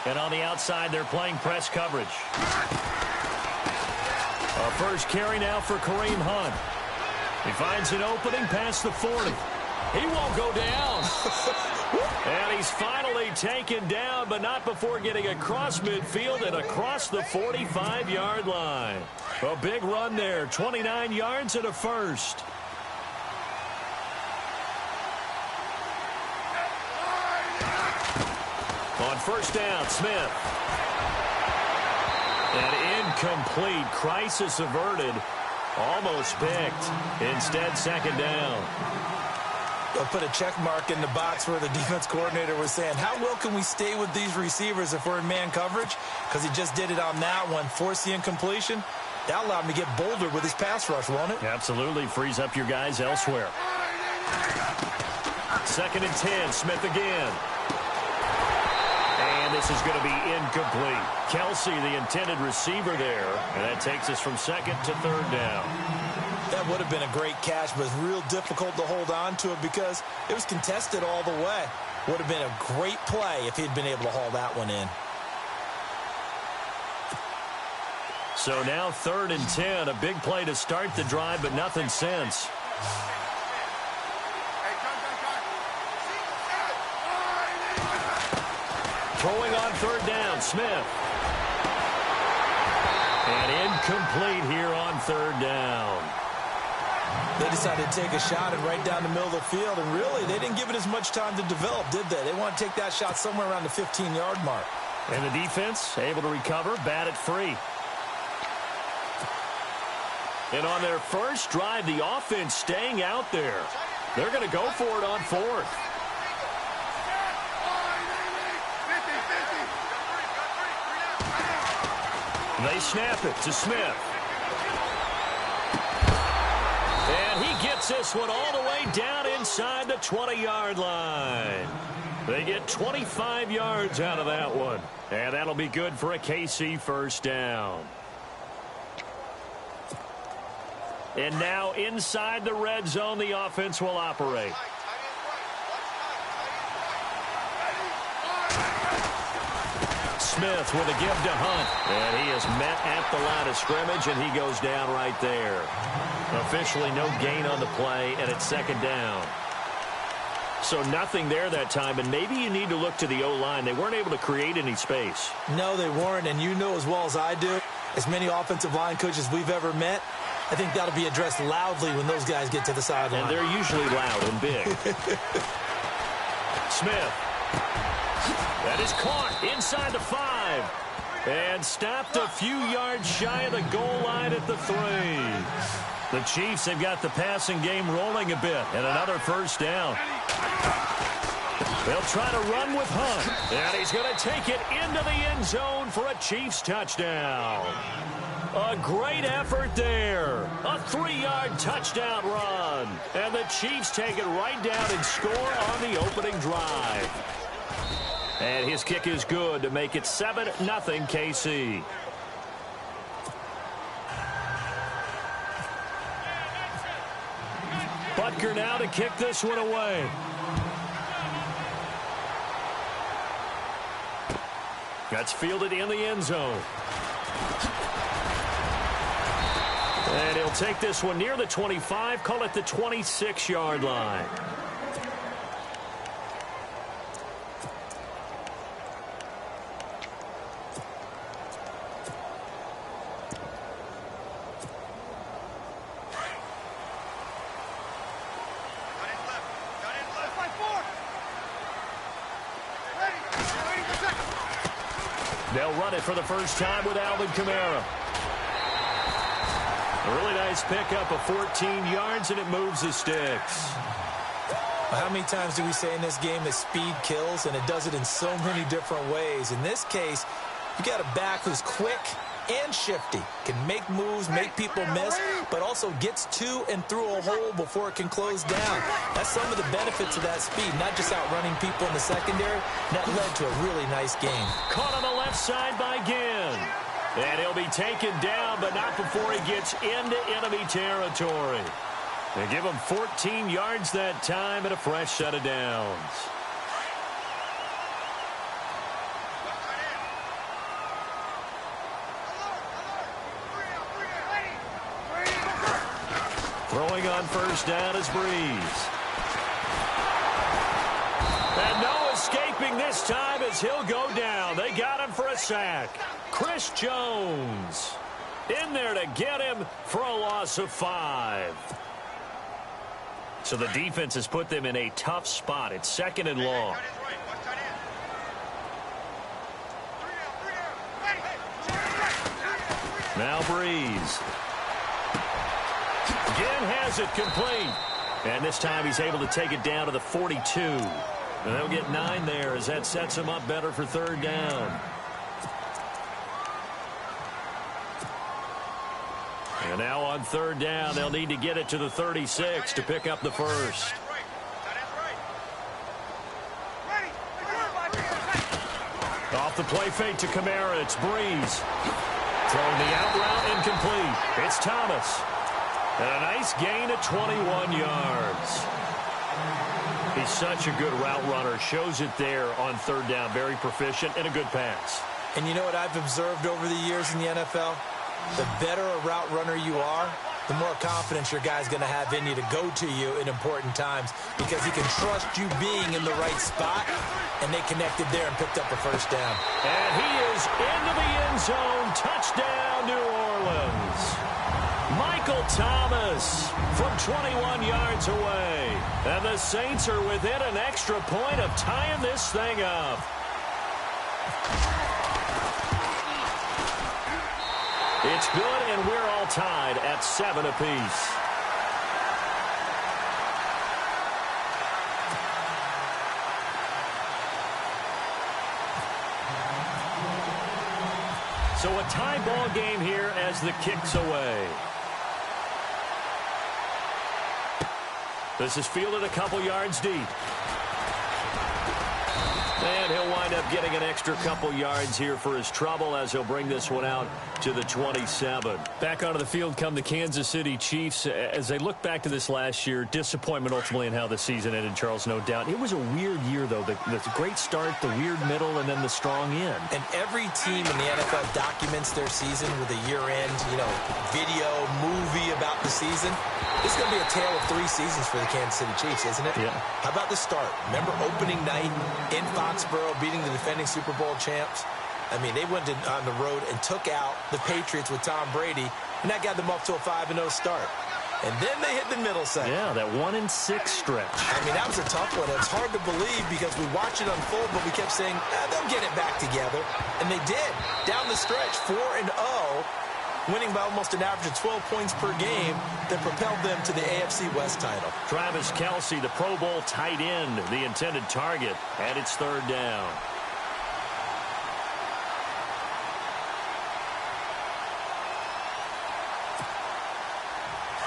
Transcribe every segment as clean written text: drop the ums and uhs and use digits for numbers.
And on the outside, they're playing press coverage. A first carry now for Kareem Hunt. He finds an opening past the 40. He won't go down. And he's finally taken down, but not before getting across midfield and across the 45-yard line. A big run there, 29 yards and a first. On first down, Smith. An incomplete, crisis averted, almost picked. Instead, second down. They'll put a check mark in the box where the defense coordinator was saying, how well can we stay with these receivers if we're in man coverage? Because he just did it on that one, forced the incompletion. That allowed him to get bolder with his pass rush, won't it? Absolutely, frees up your guys elsewhere. 2nd and 10, Smith again. And this is going to be incomplete. Kelsey, the intended receiver there, and that takes us from 2nd to 3rd down. That would have been a great catch, but it's real difficult to hold on to it because it was contested all the way. Would have been a great play if he'd been able to haul that one in. So now 3rd and 10, a big play to start the drive, but nothing since. Throwing on 3rd down, Smith. And incomplete here on 3rd down. They decided to take a shot and right down the middle of the field, and really, they didn't give it as much time to develop, did they? They want to take that shot somewhere around the 15-yard mark. And the defense able to recover, bat it free. And on their first drive, the offense staying out there. They're going to go for it on 4th. They snap it to Smith. And he gets this one all the way down inside the 20-yard line. They get 25 yards out of that one. And that'll be good for a KC first down. And now inside the red zone, the offense will operate. Smith with a give to Hunt. And he is met at the line of scrimmage, and he goes down right there. Officially no gain on the play, and it's 2nd down. So nothing there that time, and maybe you need to look to the O-line. They weren't able to create any space. No, they weren't, and you know as well as I do, as many offensive line coaches we've ever met, I think that'll be addressed loudly when those guys get to the sideline. And they're usually loud and big. Smith. That is caught inside the 5. And stopped a few yards shy of the goal line at the 3. The Chiefs have got the passing game rolling a bit. And another first down. They'll try to run with Hunt. And he's going to take it into the end zone for a Chiefs touchdown. A great effort there. A 3-yard touchdown run. And the Chiefs take it right down and score on the opening drive. And his kick is good to make it 7-0 KC. Butker now to kick this one away. That's fielded in the end zone. And he'll take this one near the 25, call it the 26-yard line. They'll run it for the first time with Alvin Kamara. A really nice pickup of 14 yards, and it moves the sticks. How many times do we say in this game that speed kills, and it does it in so many different ways? In this case, you got a back who's quick and shifty, can make moves, make people miss, but also gets to and through a hole before it can close down. That's some of the benefits of that speed, not just outrunning people in the secondary. That led to a really nice game. Caught on the left side by Ginn. And he'll be taken down, but not before he gets into enemy territory. They give him 14 yards that time and a fresh set of downs. Throwing on first down is Breeze. And no escaping this time as he'll go down. They got him for a sack. Chris Jones in there to get him for a loss of 5. So the defense has put them in a tough spot. It's 2nd and long. Now Breeze. Again has it complete. And this time he's able to take it down to the 42. And they'll get 9 there as that sets him up better for 3rd down. And now on 3rd down, they'll need to get it to the 36 to pick up the first. Off the play fake to Kamara, it's Breeze. Throwing the out route incomplete. It's Thomas. And a nice gain of 21 yards. He's such a good route runner. Shows it there on 3rd down. Very proficient and a good pass. And you know what I've observed over the years in the NFL? The better a route runner you are, the more confidence your guy's going to have in you to go to you in important times because he can trust you being in the right spot, and they connected there and picked up a first down. And he is into the end zone. Touchdown, New Orleans. Michael Thomas from 21 yards away. And the Saints are within an extra point of tying this thing up. It's good, and we're all tied at 7 apiece. So a tie ball game here as the kick's away. This is fielded a couple yards deep. And he'll wind up getting an extra couple yards here for his trouble as he'll bring this one out to the 27. Back onto the field come the Kansas City Chiefs. As they look back to this last year, disappointment ultimately in how the season ended, Charles, no doubt. It was a weird year, though. The great start, the weird middle, and then the strong end. And every team in the NFL documents their season with a year-end, video, movie about the season. This is going to be a tale of 3 seasons for the Kansas City Chiefs, isn't it? Yeah. How about the start? Remember opening night in Foxborough, beating the defending Super Bowl champs? I mean, they went on the road and took out the Patriots with Tom Brady, and that got them up to a 5-0 start. And then they hit the middle section. Yeah, that 1-6 stretch. I mean, that was a tough one. It's hard to believe because we watched it unfold, but we kept saying, they'll get it back together. And they did. Down the stretch, 4-0. Winning by almost an average of 12 points per game that propelled them to the AFC West title. Travis Kelce, the Pro Bowl tight end, the intended target, and it's 3rd down.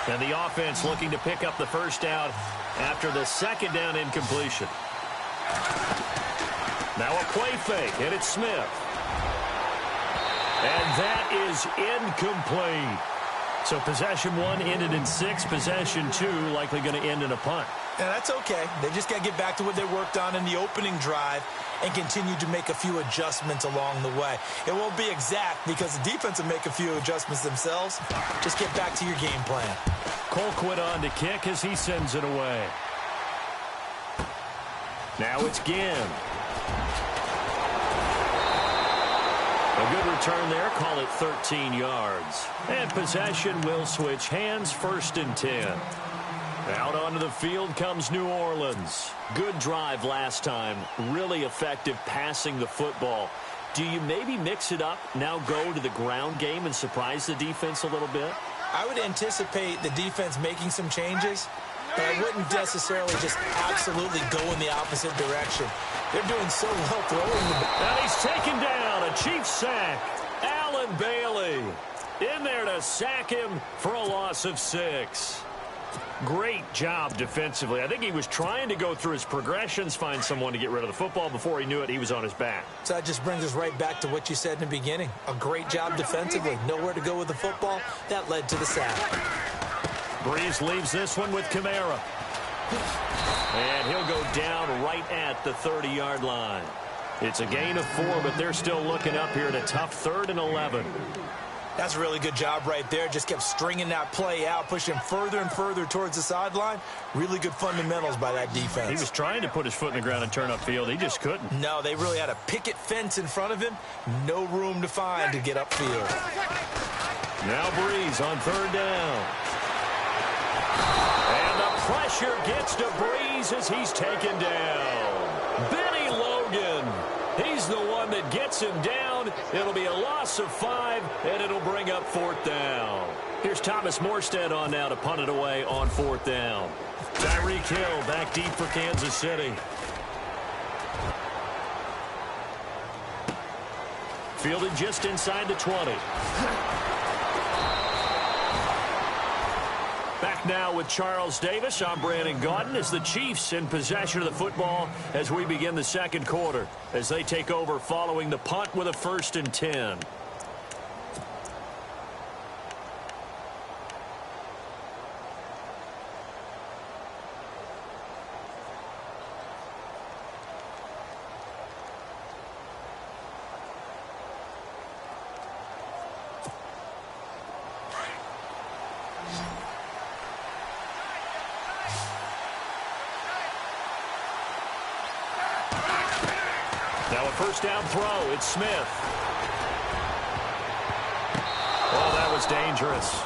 And the offense looking to pick up the first down after the 2nd down incompletion. Now a play fake, and it's Smith. And that is incomplete. So possession 1 ended in 6. Possession 2 likely going to end in a punt. And that's okay. They just got to get back to what they worked on in the opening drive and continue to make a few adjustments along the way. It won't be exact because the defense will make a few adjustments themselves. Just get back to your game plan. Colquitt on to kick as he sends it away. Now it's Ginn. A good return there. Call it 13 yards. And possession will switch hands. 1st and 10. Out onto the field comes New Orleans. Good drive last time. Really effective passing the football. Do you maybe mix it up, now go to the ground game and surprise the defense a little bit? I would anticipate the defense making some changes, but I wouldn't necessarily just absolutely go in the opposite direction. They're doing so well throwing the ball. And he's taken down. A Chiefs sack. Allen Bailey in there to sack him for a loss of 6. Great job defensively. I think he was trying to go through his progressions, find someone to get rid of the football. Before he knew it, he was on his back. So that just brings us right back to what you said in the beginning. A great job defensively. Nowhere to go with the football. That led to the sack. Breeze leaves this one with Kamara. And he'll go down right at the 30-yard line. It's a gain of 4, but they're still looking up here at a tough 3rd and 11. That's a really good job right there. Just kept stringing that play out, pushing him further and further towards the sideline. Really good fundamentals by that defense. He was trying to put his foot in the ground and turn upfield. He just couldn't. No, they really had a picket fence in front of him. No room to find to get upfield. Now Breeze on third down. And the pressure gets to Breeze as he's taken down. Benny Logan. He's the one that gets him down. It'll be a loss of 5, and it'll bring up 4th down. Here's Thomas Morstead on now to punt it away on 4th down. Tyreek Hill back deep for Kansas City. Fielded just inside the 20. Back now with Charles Davis. I'm Brandon Gaudin as the Chiefs in possession of the football as we begin the second quarter as they take over following the punt with a 1st and 10. Now a 1st down throw. It's Smith. Oh, that was dangerous.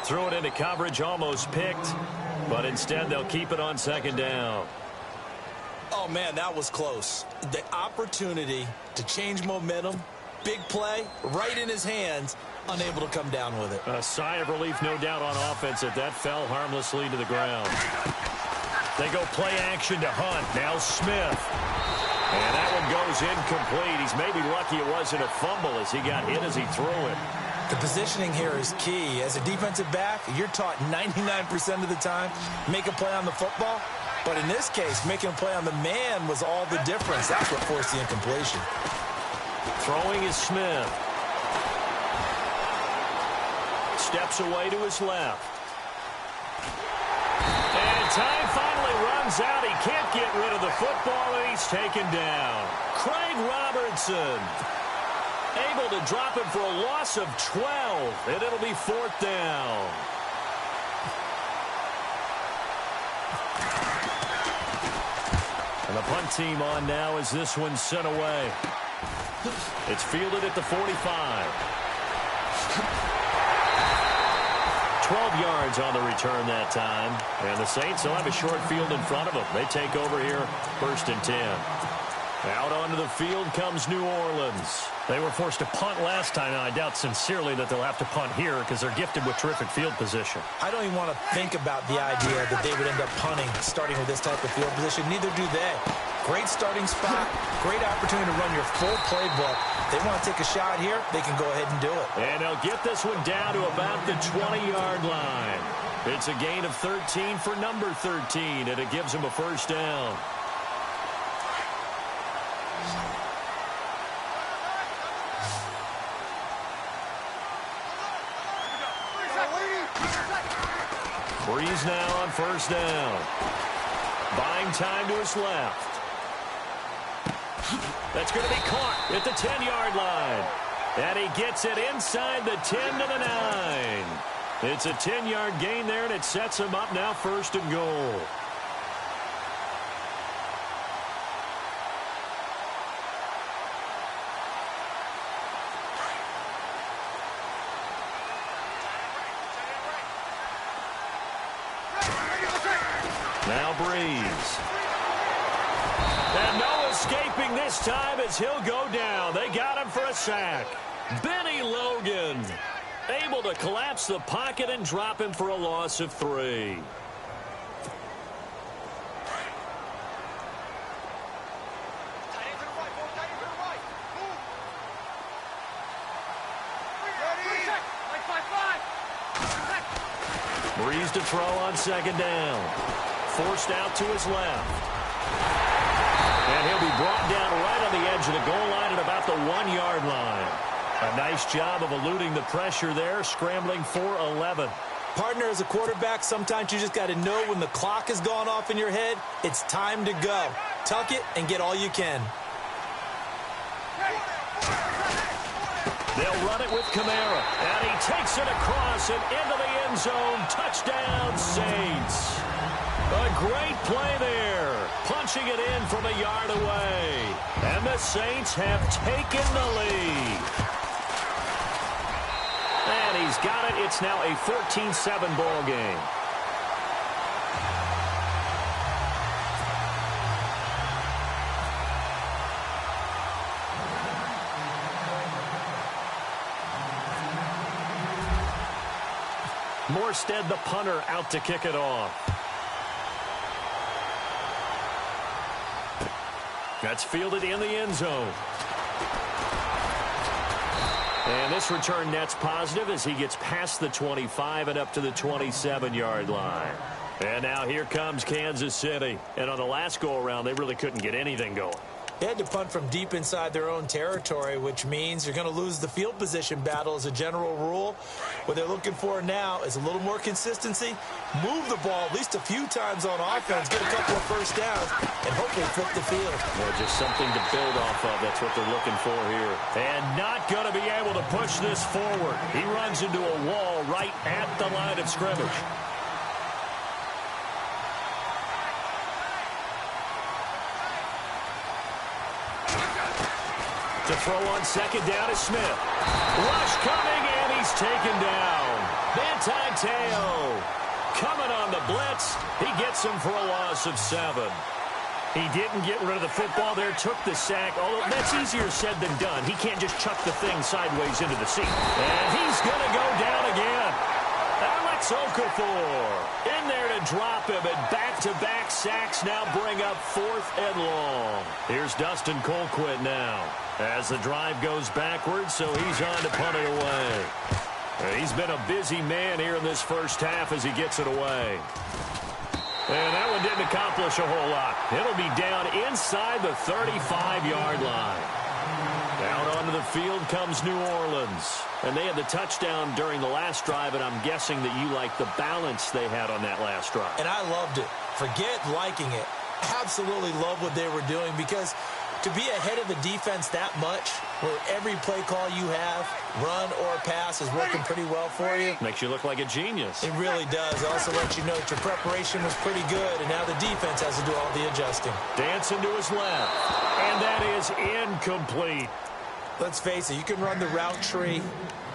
Threw it into coverage, almost picked, but instead they'll keep it on 2nd down. Oh, man, that was close. The opportunity to change momentum, big play, right in his hands, unable to come down with it. A sigh of relief, no doubt, on offense that fell harmlessly to the ground. They go play action to Hunt. Now Smith. And that one goes incomplete. He's maybe lucky it wasn't a fumble as he got hit as he threw it. The positioning here is key. As a defensive back, you're taught 99% of the time, make a play on the football. But in this case, making a play on the man was all the difference. That's what forced the incompletion. Throwing is Smith. Steps away to his left. And time finally runs out. He can't get rid of the football, and he's taken down. Craig Robertson able to drop him for a loss of 12, and it'll be 4th down. And the punt team on now as this one's sent away. It's fielded at the 45. 12 yards on the return that time. And the Saints will have a short field in front of them. They take over here, 1st and 10. Out onto the field comes New Orleans. They were forced to punt last time, and I doubt sincerely that they'll have to punt here because they're gifted with terrific field position. I don't even want to think about the idea that they would end up punting starting with this type of field position. Neither do they. Great starting spot, great opportunity to run your full playbook. They want to take a shot here, they can go ahead and do it. And they'll get this one down to about the 20-yard line. It's a gain of 13 for number 13, and it gives them a 1st down. Breeze now on 1st down. Buying time to his left. That's going to be caught at the 10-yard line. And he gets it inside the 10 to the 9. It's a 10-yard gain there, and it sets him up now 1st and goal. Now Breeze. And no escaping this time as he'll go down. They got him for a sack. Benny Logan able to collapse the pocket and drop him for a loss of 3. Breeze to throw on 2nd down. Forced out to his left. And he'll be brought down right on the edge of the goal line at about the 1-yard line. A nice job of eluding the pressure there, scrambling for 11. Partner, as a quarterback, sometimes you just got to know when the clock has gone off in your head, it's time to go. Tuck it and get all you can. They'll run it with Kamara. And he takes it across and into the end zone. Touchdown, Saints. A great play there. Punching it in from a yard away. And the Saints have taken the lead. And he's got it. It's now a 14-7 ball game. Morstead, the punter, out to kick it off. That's fielded in the end zone. And this return net's positive as he gets past the 25 and up to the 27-yard line. And now here comes Kansas City. And on the last go-around, they really couldn't get anything going. They had to punt from deep inside their own territory, which means you're going to lose the field position battle as a general rule. What they're looking for now is a little more consistency, move the ball at least a few times on offense, get a couple of first downs, and hopefully flip the field. Well, just something to build off of. That's what they're looking for here. And not going to be able to push this forward. He runs into a wall right at the line of scrimmage. To throw on second down is Smith. Rush coming, and he's taken down. Manti Te'o coming on the blitz. He gets him for a loss of 7. He didn't get rid of the football there, took the sack. Although that's easier said than done. He can't just chuck the thing sideways into the seat. And he's going to go down again. Alex Okafor in there to drop him, and back-to-back sacks now bring up 4th and long. Here's Dustin Colquitt now as the drive goes backwards, so he's on to punt it away. And he's been a busy man here in this first half as he gets it away. And that one didn't accomplish a whole lot. It'll be down inside the 35-yard line. Out onto the field comes New Orleans. And they had the touchdown during the last drive, and I'm guessing that you like the balance they had on that last drive. And I loved it. Forget liking it. Absolutely love what they were doing, because to be ahead of the defense that much, where every play call you have, run or pass, is working pretty well for you. Makes you look like a genius. It really does. Also lets you know that your preparation was pretty good, and now the defense has to do all the adjusting. Dancing to his left, and that is incomplete. Let's face it, you can run the route tree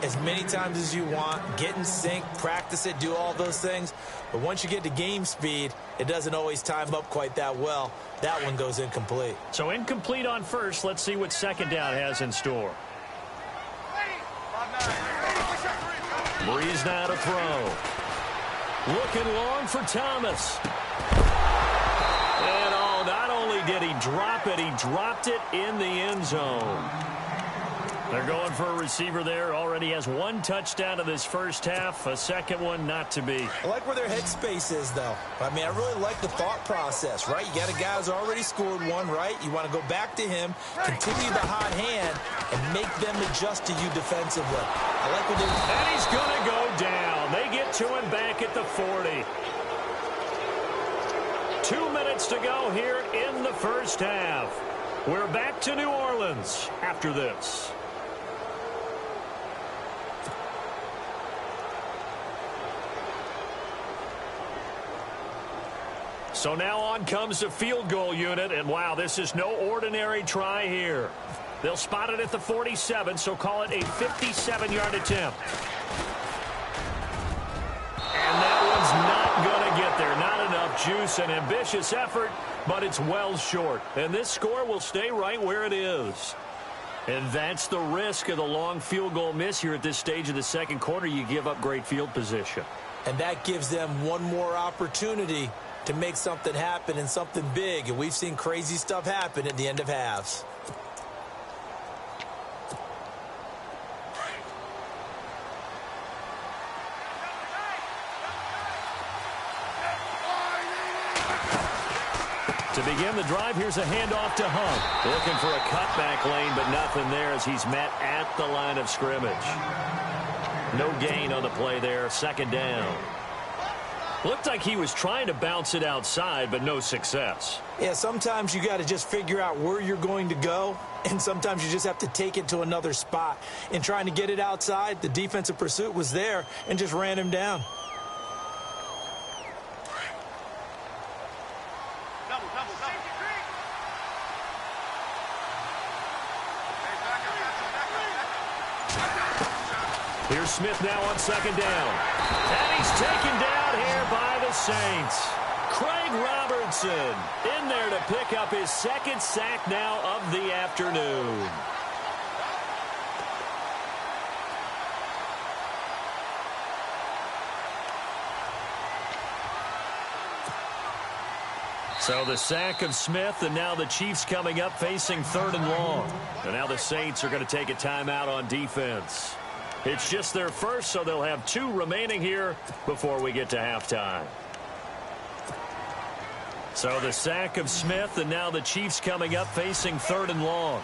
as many times as you want, get in sync, practice it, do all those things. But once you get to game speed, it doesn't always time up quite that well. That one goes incomplete. So incomplete on first. Let's see what second down has in store. Breeze now to throw. Looking long for Thomas. And not only did he drop it, he dropped it in the end zone. They're going for a receiver there. Already has 1 touchdown in this first half. A second one not to be. I like where their headspace is, though. I mean, I really like the thought process, right? You got a guy who's already scored 1, right? You want to go back to him, continue the hot hand, and make them adjust to you defensively. I like what they're doing. And he's going to go down. They get to him back at the 40. 2 minutes to go here in the first half. We're back to New Orleans after this. So now on comes the field goal unit, and wow, this is no ordinary try here. They'll spot it at the 47, so call it a 57-yard attempt. And that one's not going to get there. Not enough juice. An ambitious effort, but it's well short. And this score will stay right where it is. And that's the risk of the long field goal miss here at this stage of the second quarter. You give up great field position. And that gives them one more opportunity to make something happen, and something big. And we've seen crazy stuff happen at the end of halves. To begin the drive, here's a handoff to Hunt. Looking for a cutback lane, but nothing there as he's met at the line of scrimmage. No gain on the play there. Second down. Looked like he was trying to bounce it outside, but no success. Yeah, sometimes you got to just figure out where you're going to go, and sometimes you just have to take it to another spot. In trying to get it outside, the defensive pursuit was there and just ran him down. Here's Smith now on second down. And he's taken down here by the Saints. Craig Robertson in there to pick up his second sack now of the afternoon. So the sack of Smith, and now the Chiefs coming up facing 3rd and long. And now the Saints are going to take a timeout on defense. It's just their first, so they'll have 2 remaining here before we get to halftime. So the sack of Smith, and now the Chiefs coming up facing 3rd and long.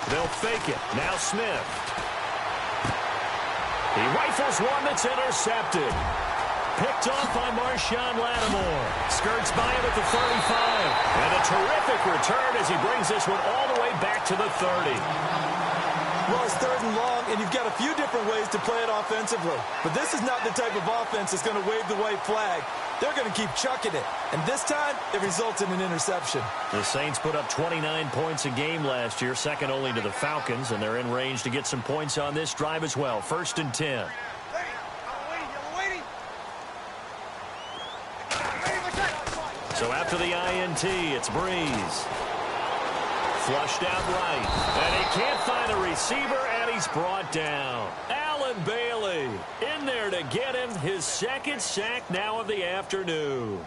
They'll fake it. Now Smith. He rifles one that's intercepted. Picked off by Marshawn Lattimore. Skirts by him at the 35. And a terrific return as he brings this one all the way back to the 30. Well, it's 3rd and long, and you've got a few different ways to play it offensively. But this is not the type of offense that's going to wave the white flag. They're going to keep chucking it. And this time, it results in an interception. The Saints put up 29 points a game last year, second only to the Falcons, and they're in range to get some points on this drive as well. 1st and 10. So after the INT, it's Breeze. Flushed out right. And he can't find a receiver, and he's brought down. Allen Bailey in there to get him his second sack now of the afternoon.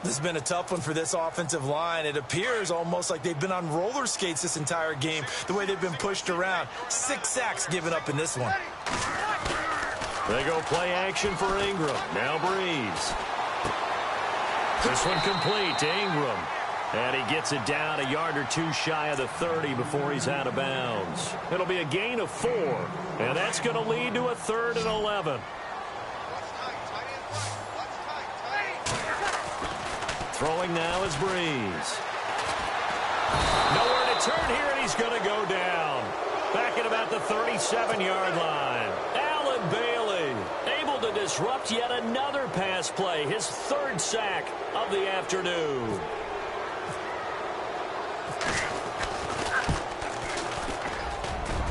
This has been a tough one for this offensive line. It appears almost like they've been on roller skates this entire game, the way they've been pushed around. 6 sacks given up in this one. They go play action for Ingram. Now Breeze. This one complete to Ingram. And he gets it down a yard or 2 shy of the 30 before he's out of bounds. It'll be a gain of 4. And that's going to lead to a 3rd and 11. Throwing now is Breeze. Nowhere to turn here, and he's going to go down. Back at about the 37-yard line. Allen Bailey able to disrupt yet another pass play. His 3rd sack of the afternoon.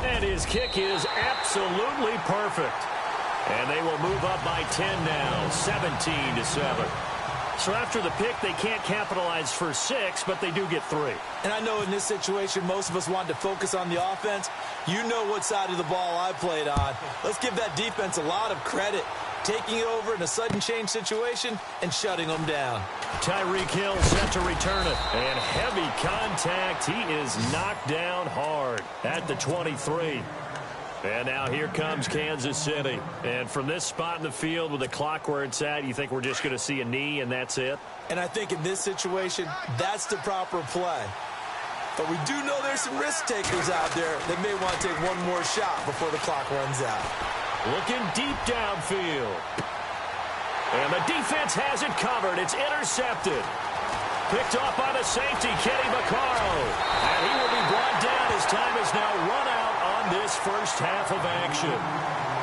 And his kick is absolutely perfect. And they will move up by 10 now, 17-7. So after the pick, they can't capitalize for 6, but they do get 3. And I know in this situation, most of us wanted to focus on the offense. You know what side of the ball I played on. Let's give that defense a lot of credit. Taking it over in a sudden change situation and shutting them down. Tyreek Hill set to return it. And heavy contact. He is knocked down hard at the 23. And now here comes Kansas City. And from this spot in the field with the clock where it's at, you think we're just going to see a knee and that's it? And I think in this situation, that's the proper play. But we do know there's some risk takers out there that may want to take one more shot before the clock runs out. Looking deep downfield. And the defense has it covered. It's intercepted. Picked off by the safety, Kenny Vaccaro. And he will be brought down. His time is now run out on this first half of action.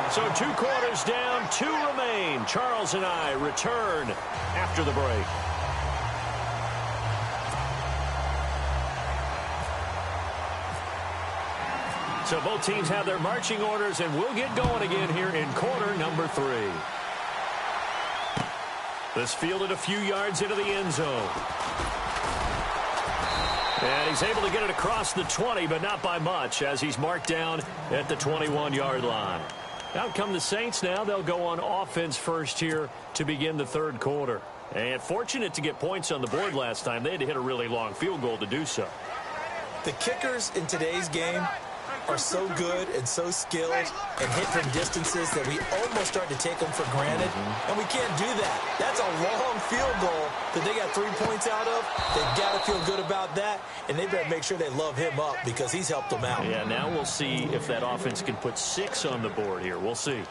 So 2 quarters down, 2 remain. Charles and I return after the break. So both teams have their marching orders, and we'll get going again here in quarter number 3. This fielded a few yards into the end zone. And he's able to get it across the 20, but not by much, as he's marked down at the 21-yard line. Out come the Saints now. They'll go on offense first here to begin the 3rd quarter. And fortunate to get points on the board last time. They had to hit a really long field goal to do so. The kickers in today's game are so good and so skilled and hit from distances that we almost start to take them for granted, and we can't do that. That's a long field goal that they got 3 points out of. They've got to feel good about that, and they better make sure they love him up because he's helped them out. Yeah, now we'll see if that offense can put 6 on the board here. We'll see.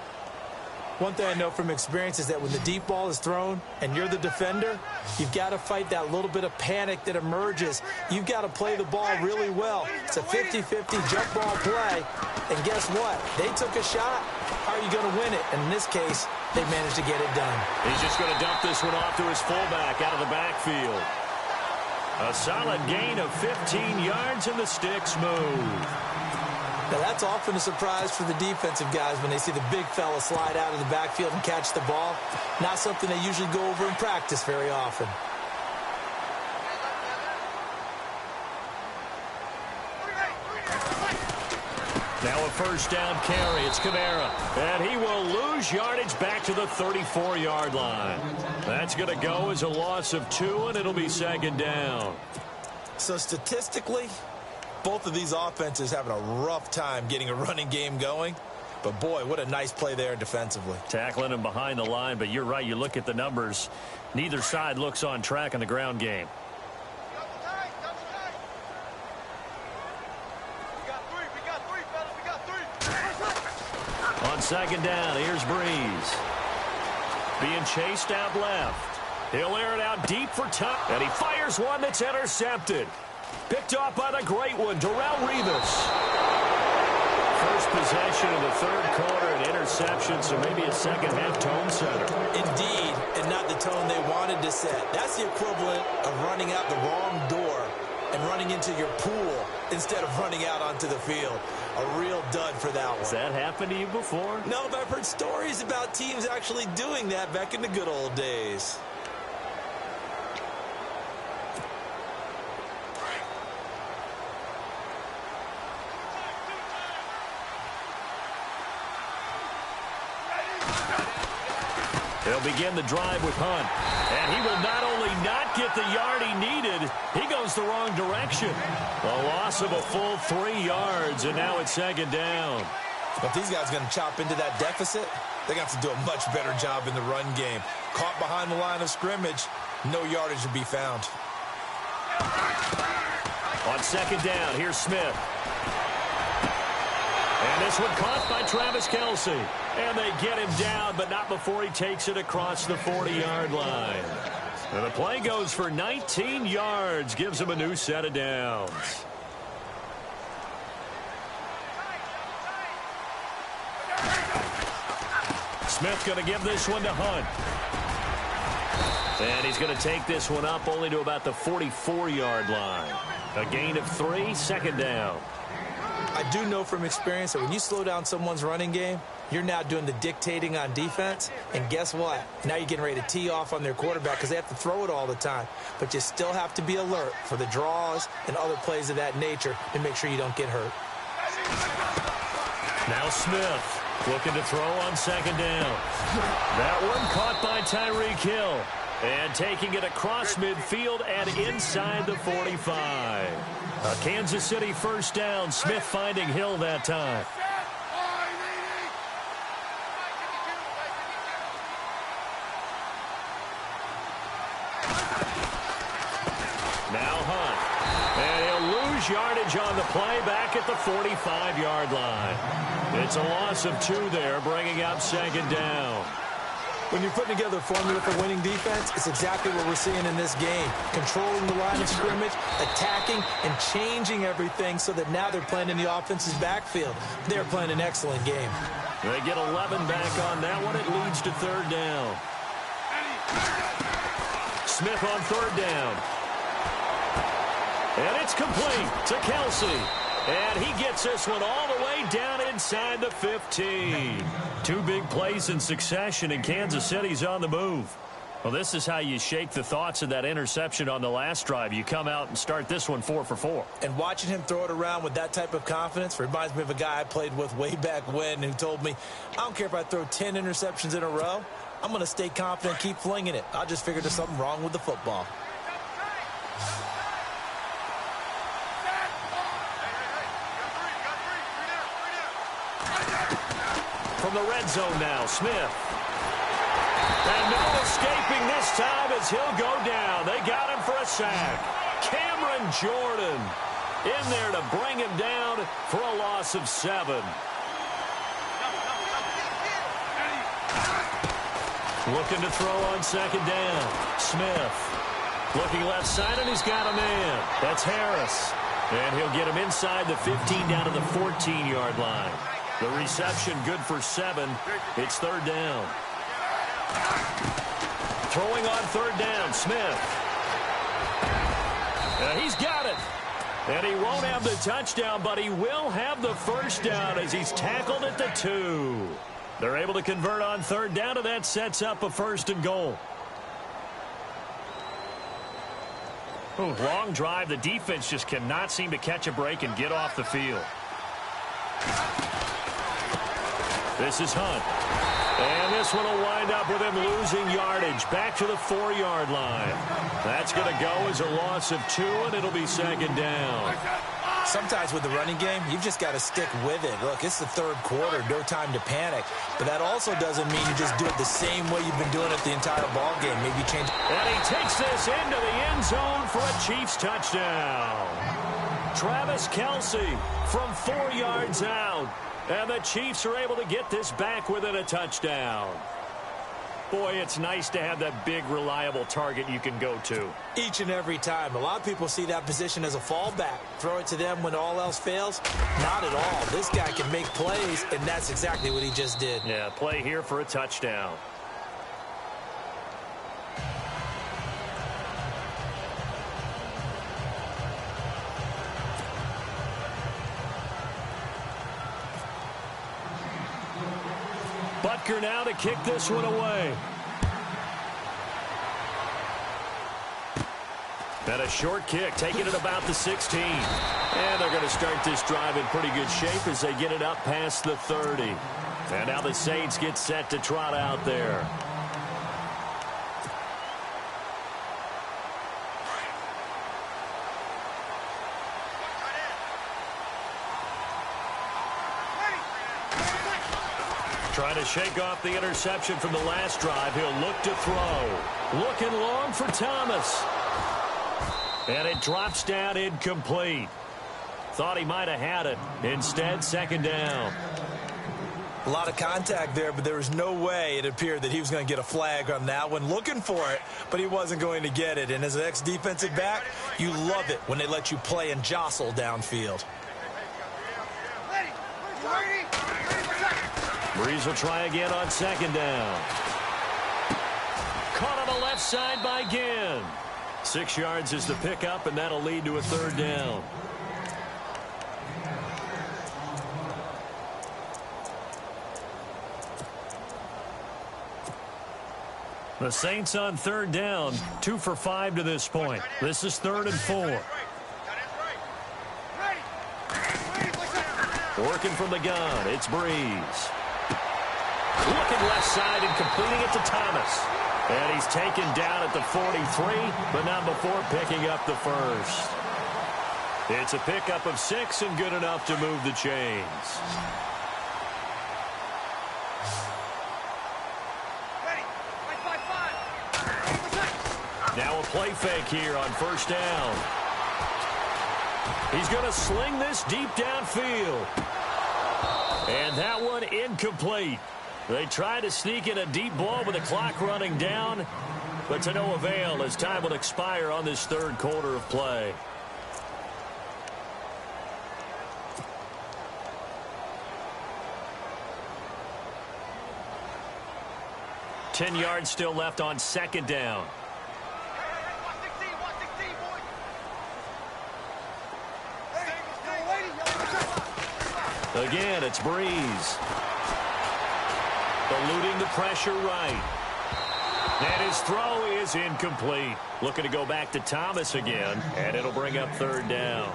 One thing I know from experience is that when the deep ball is thrown and you're the defender, you've got to fight that little bit of panic that emerges. You've got to play the ball really well. It's a 50-50 jump ball play. And guess what? They took a shot. How are you going to win it? And in this case, they managed to get it done. He's just going to dump this one off to his fullback out of the backfield. A solid gain of 15 yards, and the sticks move. Now, that's often a surprise for the defensive guys when they see the big fella slide out of the backfield and catch the ball. Not something they usually go over in practice very often. Now a first down carry. It's Kamara. And he will lose yardage back to the 34-yard line. That's going to go as a loss of 2, and it'll be second down. So statistically, both of these offenses having a rough time getting a running game going. But, boy, what a nice play there defensively. Tackling him behind the line, but you're right. You look at the numbers. Neither side looks on track in the ground game. On second down, here's Breeze. Being chased out left. He'll air it out deep for touch. And he fires one that's intercepted. Picked off by the great one, Darrelle Revis. First possession of the third quarter, an interception, so maybe a second-half tone setter. Indeed, and not the tone they wanted to set. That's the equivalent of running out the wrong door and running into your pool instead of running out onto the field. A real dud for that one. Has that happened to you before? No, but I've heard stories about teams actually doing that back in the good old days. They'll begin the drive with Hunt. And he will not only not get the yard he needed, he goes the wrong direction. A loss of a full 3 yards, and now it's second down. But these guys are going to chop into that deficit. They're going to have to do a much better job in the run game. Caught behind the line of scrimmage, no yardage to be found. On second down, here's Smith. And this one caught by Travis Kelce. And they get him down, but not before he takes it across the 40-yard line. And the play goes for 19 yards, gives him a new set of downs. Smith going to give this one to Hunt. And he's going to take this one up only to about the 44-yard line. A gain of 3, second down. I do know from experience that when you slow down someone's running game, you're now doing the dictating on defense. And guess what? Now you're getting ready to tee off on their quarterback because they have to throw it all the time. But you still have to be alert for the draws and other plays of that nature to make sure you don't get hurt. Now Smith looking to throw on second down. That one caught by Tyreek Hill. And taking it across midfield and inside the 45. A Kansas City first down. Smith finding Hill that time. Now Hunt. And he'll lose yardage on the play back at the 45-yard line. It's a loss of 2 there, bringing up second down. When you're putting together a formula for winning defense, it's exactly what we're seeing in this game. Controlling the line of scrimmage, attacking, and changing everything so that now they're playing in the offense's backfield. They're playing an excellent game. They get 11 back on that one. It leads to third down. Smith on third down. And it's complete to Kelce. And he gets this one all the way down inside the 15. 2 big plays in succession, and Kansas City's on the move. Well, this is how you shake the thoughts of that interception on the last drive. You come out and start this one 4 for 4. And watching him throw it around with that type of confidence reminds me of a guy I played with way back when who told me, I don't care if I throw 10 interceptions in a row. I'm going to stay confident, keep flinging it. I just figured there's something wrong with the football. from the red zone now. Smith. And no escaping this time as he'll go down. They got him for a sack. Cameron Jordan in there to bring him down for a loss of 7. Looking to throw on second down. Smith. Looking left side, and he's got a man. That's Harris. And he'll get him inside the 15 down to the 14-yard line. The reception good for 7. It's third down. Throwing on third down, Smith. He's got it. And he won't have the touchdown, but he will have the first down as he's tackled at the 2. They're able to convert on third down, and that sets up a 1st and goal. Ooh, long drive. The defense just cannot seem to catch a break and get off the field. This is Hunt. And this one will wind up with him losing yardage back to the 4-yard line. That's going to go as a loss of 2, and it'll be second down. Sometimes with the running game, you've just got to stick with it. Look, it's the third quarter, no time to panic. But that also doesn't mean you just do it the same way you've been doing it the entire ball game. Maybe change. And he takes this into the end zone for a Chiefs touchdown. Travis Kelce from 4 yards out. And the Chiefs are able to get this back within a touchdown. Boy, it's nice to have that big, reliable target you can go to. Each and every time. A lot of people see that position as a fallback. Throw it to them when all else fails? Not at all. This guy can make plays, and that's exactly what he just did. Yeah, play here for a touchdown. Butker now to kick this one away. And a short kick, taking it about the 16. And they're going to start this drive in pretty good shape as they get it up past the 30. And now the Saints get set to trot out there. Trying to shake off the interception from the last drive. He'll look to throw. Looking long for Thomas. And it drops down incomplete. Thought he might have had it. Instead, second down. A lot of contact there, but there was no way it appeared that he was going to get a flag on that one. Looking for it, but he wasn't going to get it. And as an ex-defensive back, you love it when they let you play and jostle downfield. Breeze will try again on second down. Caught on the left side by Ginn. 6 yards is the pickup, and that'll lead to a third down. The Saints on third down, 2 for 5 to this point. This is 3rd and 4. Working from the gun, it's Breeze. Looking left side and completing it to Thomas. And he's taken down at the 43, but not before picking up the first. It's a pickup of 6 and good enough to move the chains. Now a play fake here on first down. He's going to sling this deep downfield. And that one incomplete. They try to sneak in a deep ball with the clock running down, but to no avail as time will expire on this third quarter of play. Ten yards still left on second down. Again, it's Breeze. Eluding the pressure right. And his throw is incomplete. Looking to go back to Thomas again, and it'll bring up third down.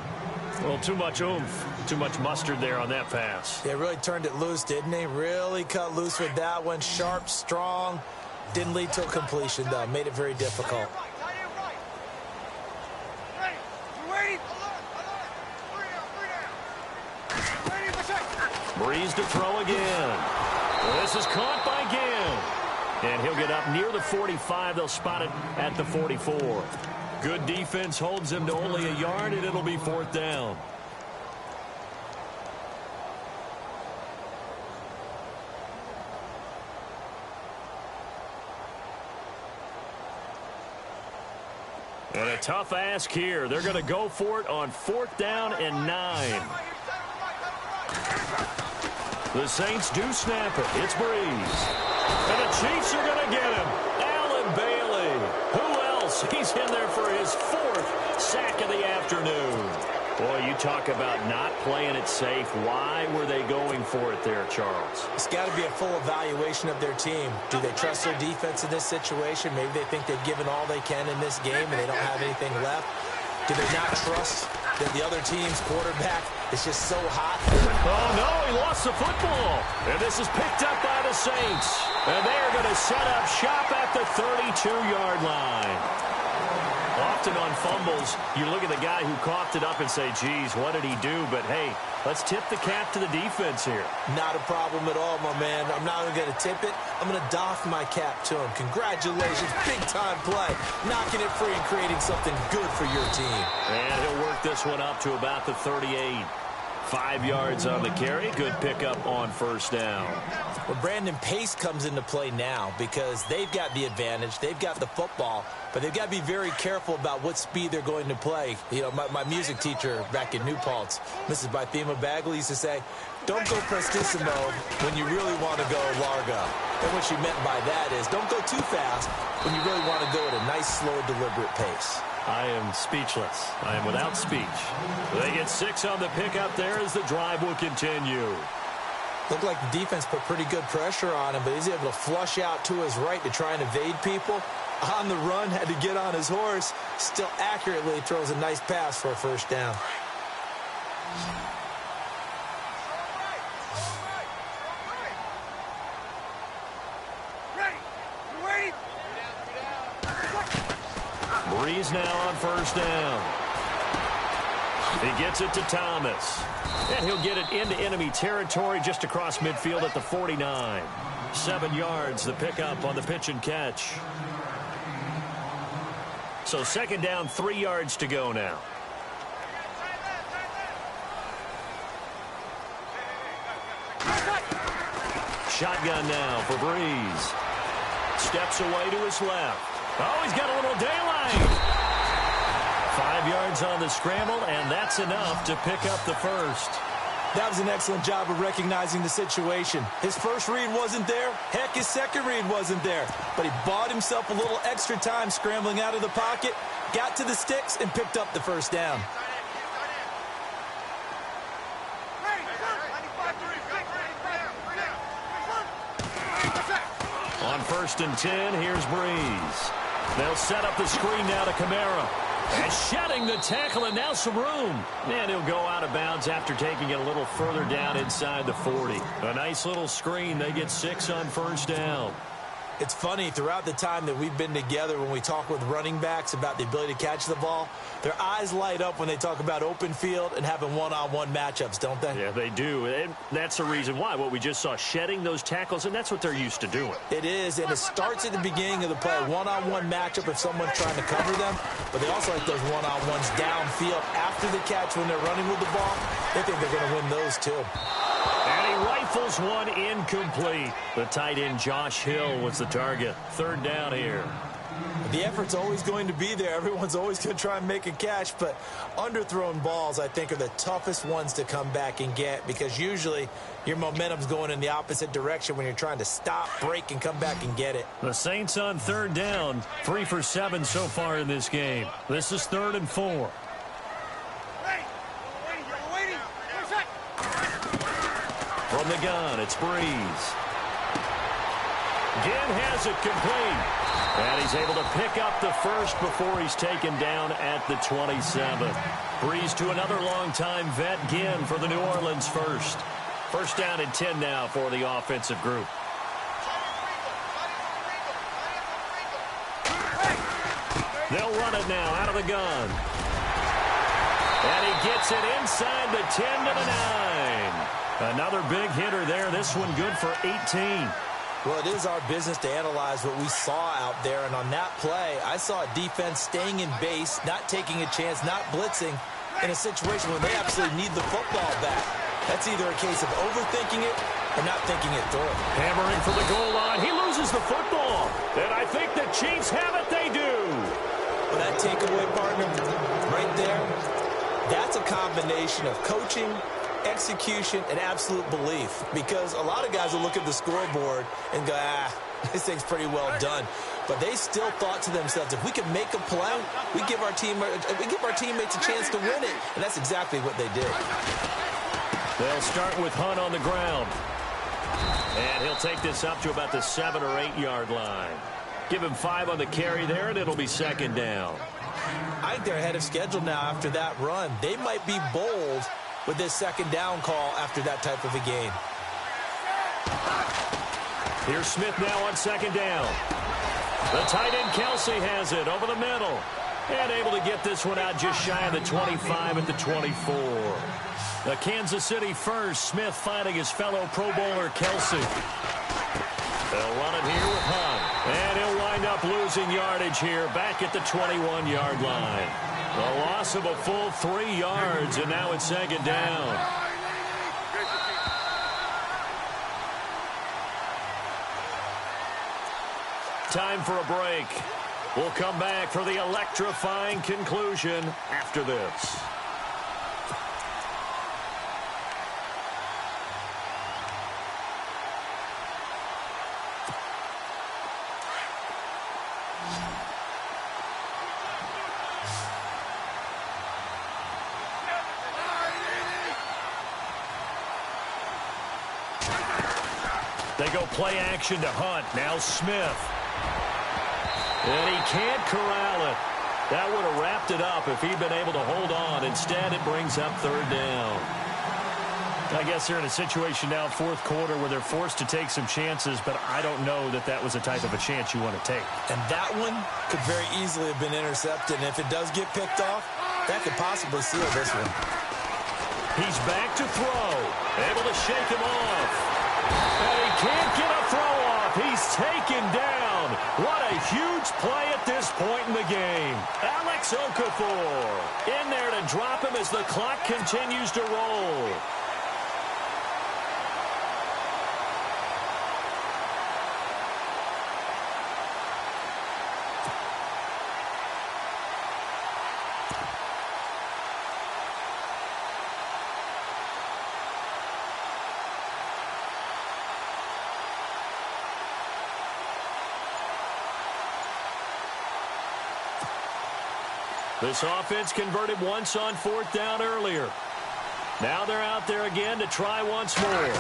Well, too much oomph, too much mustard there on that pass. They really turned it loose, didn't they? Really cut loose with that one. Sharp, strong. Didn't lead to a completion, though. Made it very difficult. Breeze to throw again. This is caught by Ginn. And he'll get up near the 45. They'll spot it at the 44. Good defense holds him to only a yard, and it'll be 4th down. And a tough ask here. They're going to go for it on 4th down and 9. The Saints do snap it. It's Breeze. And the Chiefs are going to get him. Allen Bailey. Who else? He's in there for his 4th sack of the afternoon. Boy, you talk about not playing it safe. Why were they going for it there, Charles? It's got to be a full evaluation of their team. Do they trust their defense in this situation? Maybe they think they've given all they can in this game and they don't have anything left. Do they not trust that the other team's quarterback is just so hot? Oh, no, he lost the football. And this is picked up by the Saints. And they're going to set up shop at the 32-yard line. Often on fumbles, you look at the guy who coughed it up and say, geez, what did he do? But, hey, let's tip the cap to the defense here. Not a problem at all, my man. I'm not even going to tip it. I'm going to doff my cap to him. Congratulations. Big-time play. Knocking it free and creating something good for your team. And he'll work this one up to about the 38. 5 yards on the carry. Good pickup on 1st down. Well, Brandon, pace comes into play now because they've got the advantage. They've got the football, but they've got to be very careful about what speed they're going to play. You know, my music teacher back in New Paltz, Mrs. Bythema Bagley, used to say, don't go prestissimo when you really want to go largo. And what she meant by that is don't go too fast when you really want to go at a nice, slow, deliberate pace. I am speechless. I am without speech. They get 6 on the pickup there as the drive will continue. Looked like the defense put pretty good pressure on him, but he's able to flush out to his right to try and evade people. On the run, had to get on his horse. Still accurately throws a nice pass for a 1st down. Breeze now on 1st down. He gets it to Thomas. And he'll get it into enemy territory just across midfield at the 49. 7 yards, the pickup on the pitch and catch. So 2nd down, 3 yards to go now. Shotgun now for Breeze. Steps away to his left. Oh, he's got a little daylight. 5 yards on the scramble, and that's enough to pick up the 1st. That was an excellent job of recognizing the situation. His first read wasn't there. Heck, his second read wasn't there. But he bought himself a little extra time scrambling out of the pocket, got to the sticks, and picked up the 1st down. On 1st and 10, here's Breeze. They'll set up the screen now to Kamara. And shedding the tackle, and now some room. And he'll go out of bounds after taking it a little further down inside the 40. A nice little screen. They get 6 on 1st down. It's funny, throughout the time that we've been together, when we talk with running backs about the ability to catch the ball, their eyes light up when they talk about open field and having one-on-one matchups, don't they? Yeah, they do. And that's the reason why. What we just saw, shedding those tackles, and that's what they're used to doing. It is, and it starts at the beginning of the play. One-on-one matchup if someone's trying to cover them, but they also like those one-on-ones downfield after the catch when they're running with the ball. They think they're going to win those, too. And he rifles one incomplete. The tight end Josh Hill was the target. 3rd down here. The effort's always going to be there. Everyone's always going to try and make a catch, but underthrown balls, I think, are the toughest ones to come back and get because usually your momentum's going in the opposite direction when you're trying to stop, break, and come back and get it. The Saints on 3rd down. 3 for 7 so far in this game. This is 3rd and 4. From the gun, it's Breeze. Ginn has it complete. And he's able to pick up the 1st before he's taken down at the 27. Breeze to another long-time vet, Ginn, for the New Orleans 1st. 1st down and 10 now for the offensive group. They'll run it now out of the gun. And he gets it inside the 10 to the 9. Another big hitter there. This one good for 18. Well, it is our business to analyze what we saw out there. And on that play, I saw a defense staying in base, not taking a chance, not blitzing in a situation where they absolutely need the football back. That's either a case of overthinking it or not thinking it through. Hammering for the goal line. He loses the football. And I think the Chiefs have it. They do. Well, that takeaway, partner, right there, that's a combination of coaching, execution, and absolute belief. Because a lot of guys will look at the scoreboard and go, this thing's pretty well done. But they still thought to themselves, if we can make a play, we give our teammates a chance to win it. And that's exactly what they did. They'll start with Hunt on the ground. And he'll take this up to about the 7 or 8 yard line. Give him 5 on the carry there, and it'll be second down. I think they're ahead of schedule now after that run. They might be bold with this second down call after that type of a game. Here's Smith now on second down. The tight end Kelsey has it over the middle. And able to get this one out just shy of the 25 at the 24. The Kansas City first. Smith finding his fellow Pro Bowler Kelsey. They'll run it here with Hunt. And he'll wind up losing yardage here back at the 21-yard line. The loss of a full 3 yards, and now it's second down. Time for a break. We'll come back for the electrifying conclusion after this. They go play action to Hunt. Now Smith. And he can't corral it. That would have wrapped it up if he'd been able to hold on. Instead, it brings up third down. I guess they're in a situation now, fourth quarter, where they're forced to take some chances, but I don't know that that was the type of a chance you want to take. And that one could very easily have been intercepted. And if it does get picked off, that could possibly seal this one. He's back to throw. Able to shake him off. And he can't get a throw off. He's taken down. What a huge play at this point in the game. Alex Okafor in there to drop him as the clock continues to roll. This offense converted once on fourth down earlier. Now they're out there again to try once more.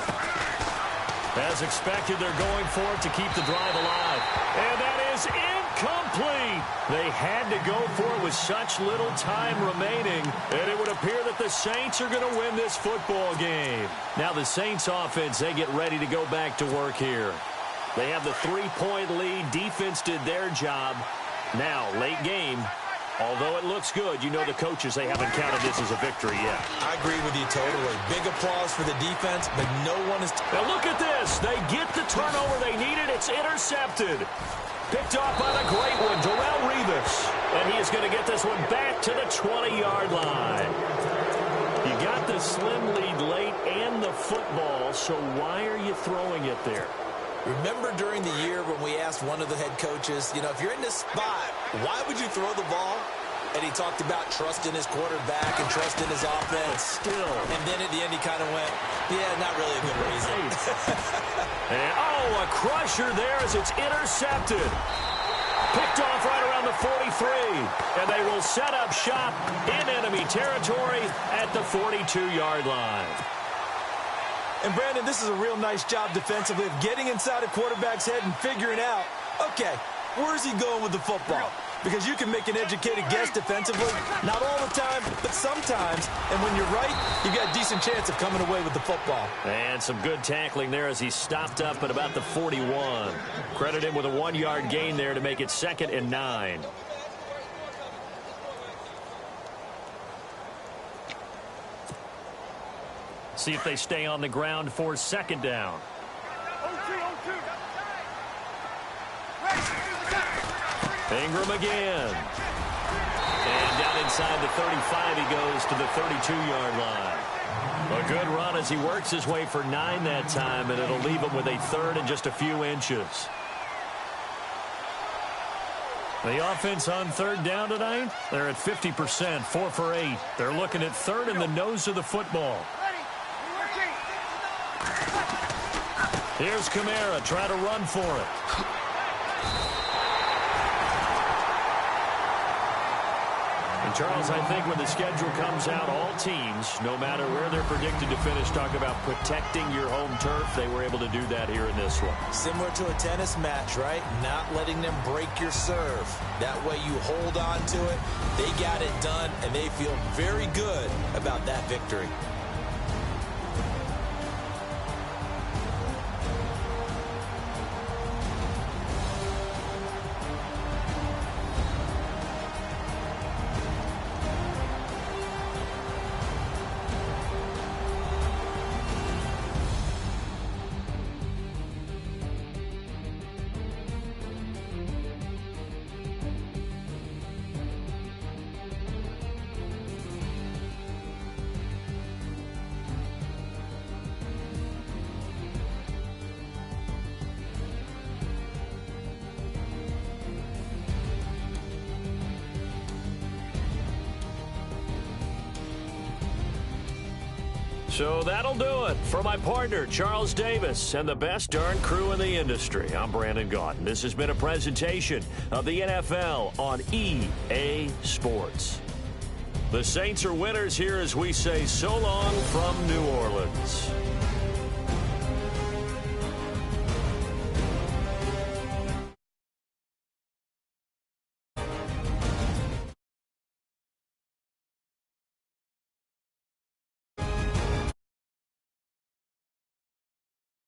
As expected, they're going for it to keep the drive alive. And that is incomplete. They had to go for it with such little time remaining. And it would appear that the Saints are going to win this football game. Now the Saints offense, they get ready to go back to work here. They have the 3-point lead. Defense did their job. Now, late game. Although it looks good, you know the coaches, they haven't counted this as a victory yet. I agree with you totally. Big applause for the defense, but no one is... Now look at this. They get the turnover they needed. It's intercepted. Picked off by the great one, Darrelle Revis. And he is going to get this one back to the 20-yard line. You got the slim lead late and the football, so why are you throwing it there? Remember during the year when we asked one of the head coaches, you know, if you're in this spot, why would you throw the ball? And he talked about trust in his quarterback and trust in his offense. Still. And then at the end he kind of went, yeah, not really a good reason. And, a crusher there as it's intercepted. Picked off right around the 43. And they will set up shop in enemy territory at the 42-yard line. And, Brandon, this is a real nice job defensively of getting inside a quarterback's head and figuring out, okay, where's he going with the football? Because you can make an educated guess defensively, not all the time, but sometimes. And when you're right, you got a decent chance of coming away with the football. And some good tackling there as he stopped up at about the 41. Credit him with a 1-yard gain there to make it 2nd and 9. See if they stay on the ground for second down. Ingram again. And down inside the 35, he goes to the 32-yard line. A good run as he works his way for 9 that time, and it'll leave him with a third and just a few inches. The offense on third down tonight, they're at 50%, 4 for 8. They're looking at third in the nose of the football. Here's Kamara, try to run for it. And Charles, I think when the schedule comes out, all teams, no matter where they're predicted to finish, talk about protecting your home turf. They were able to do that here in this one. Similar to a tennis match, right? Not letting them break your serve. That way you hold on to it. They got it done, and they feel very good about that victory. So that'll do it for my partner, Charles Davis, and the best darn crew in the industry. I'm Brandon Gaudin. This has been a presentation of the NFL on EA Sports. The Saints are winners here as we say so long from New Orleans.